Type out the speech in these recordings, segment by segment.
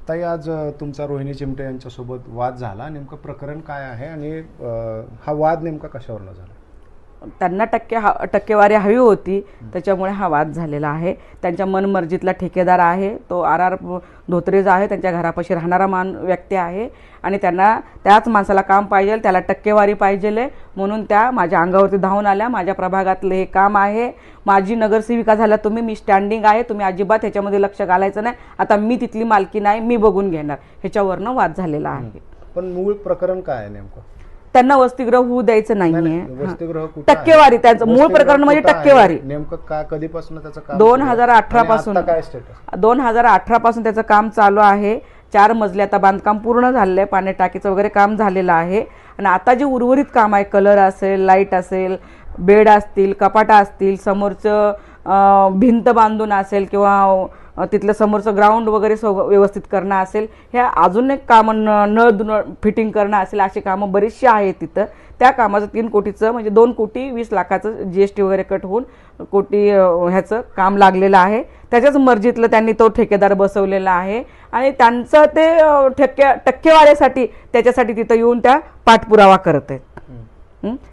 ताई, आज तुमचा रोहिणी चिमटे यांच्यासोबत वाद झाला, नेमकं प्रकरण काय आहे आणि हा वाद नेमका कशावरनं झाला? त्यांना टक्केवारी हवी होती, त्याच्यामुळे हा वाद झालेला आहे. त्यांच्या मनमर्जीतला ठेकेदार आहे तो RR धोत्रे जो आहे, त्यांच्या घरापाशी राहणारा व्यक्ती आहे आणि त्यांना त्याच माणसाला काम पाहिजे, त्याला टक्केवारी पाहिजे, म्हणून त्या माझ्या अंगावरती धावून आल्या. माझ्या प्रभागातले हे काम आहे, माझी नगरसेविका झाला तुम्ही, मी स्टँडिंग आहे, तुम्ही अजिबात ह्याच्यामध्ये लक्ष घालायचं नाही, आता मी तिथली मालकी नाही, मी बघून घेणार, ह्याच्यावरनं वाद झालेला आहे. पण मूळ प्रकरण काय आहे नेमकं? त्यांना वसतिगृह होऊ द्यायचं नाहीये. वसतिगृह कुठं आहे? टक्केवारी, त्यांचं मूळ प्रकरण म्हणजे कुठं आहे? टक्केवारी. नेमकं काय, कधीपासून त्याचं काम 2018 पासून, काय स्टेटस? 2018 पासून त्याचं काम चालू आहे. 4 मजले आता बांधकाम पूर्ण झालेलं आहे, पाणी टाकीचं वगैरे काम झालेलं आहे आणि आता जे उर्वरित काम आहे, कलर असेल, लाईट असेल, बेड असतील, कपाटा असतील, समोरचं भिंत बांधून असेल किंवा तिथलं समोरचं ग्राउंड वगैरे व्यवस्थित करणं असेल, ह्या अजून एक कामं नळ फिटिंग करणं असेल, अशी कामं बरीचशी आहेत तिथं. त्या कामाचं 3 कोटीचं म्हणजे 2,20,00,000चं GST वगैरे कट होऊन कोटी ह्याचं काम लागलेलं आहे. त्याच्याच मर्जीतलं त्यांनी तो ठेकेदार बसवलेला आहे आणि त्यांचं ते टक्केवारीसाठी त्याच्यासाठी तिथं येऊन त्या पाठपुरावा करत आहेत.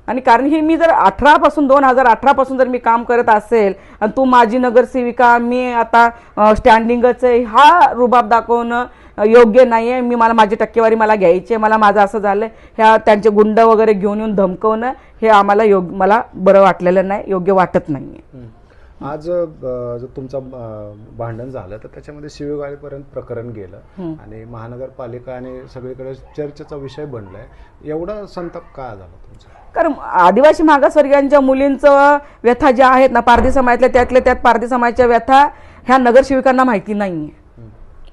आणि कारण ही मी जर 2018 पासून जर मी काम करत असेल आणि तू माझी नगरसेविका, मी आता स्टँडिंगच आहे, हा रुबाब दाखवणं योग्य नाही आहे. मला माझी टक्केवारी मला घ्यायची आहे, मला माझं असं झालं, ह्या त्यांचे गुंड वगैरे घेऊन येऊन धमकवणं हे आम्हाला मला बरं वाटलेलं नाही, योग्य वाटत नाही आहे. आज जर तुमचं भांडण झालं तर त्याच्यामध्ये शिवीगाळीपर्यंत प्रकरण गेलं आणि महानगरपालिका आणि सगळीकडे चर्चेचा विषय बनलाय. एवढा संताप का झाला तुमचा? कारण आदिवासी मागासवर्गीयांच्या मुलींचं व्यथा ज्या आहेत ना, पारधी समाजातल्या, त्यातल्या त्यात पारधी समाजाच्या व्यथा ह्या नगरसेविकांना माहिती नाहीये.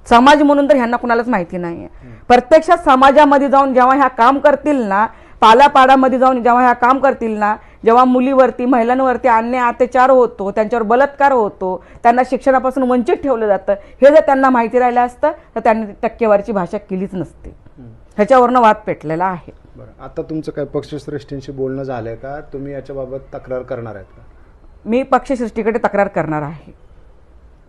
समाज म्हणून तर ह्यांना कुणालाच माहिती नाहीये. प्रत्यक्षात समाजामध्ये जाऊन जेव्हा ह्या काम करतील ना, पालापाडामध्ये जाऊन जेव्हा ह्या काम करतील ना, जेव्हा मुलीवरती, महिलांवरती अन्याय अत्याचार होतो, त्यांच्यावर बलात्कार होतो, त्यांना शिक्षणापासून वंचित ठेवलं जातं, हे जर त्यांना माहिती राहिलं असतं तर त्यांनी टक्केवारीची भाषा केलीच नसते. ह्याच्यावरनं वाद पेटलेला आहे. बरं, आता तुमचं काय पक्षश्रेष्ठींशी बोलणं झालंय का? तुम्ही याच्याबाबत तक्रार करणार आहेत का? मी पक्षश्रेष्ठीकडे तक्रार करणार आहे.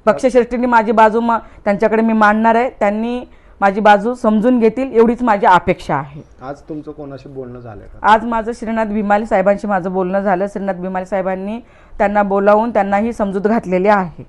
पक्षश्रेष्ठींनी माझी बाजू त्यांच्याकडे मी मांडणार आहे, त्यांनी माझी बाजू समजून घेतील एवढीच माझी अपेक्षा आहे. आज तुमचं कोणाशी बोलणं झालंय का? आज माझं श्रीनाथ भीमाले साहेबांशी माझं बोलणं झालं. श्रीनाथ भीमाले साहेबांनी त्यांना बोलावून त्यांनाही समजूत घातलेली आहे.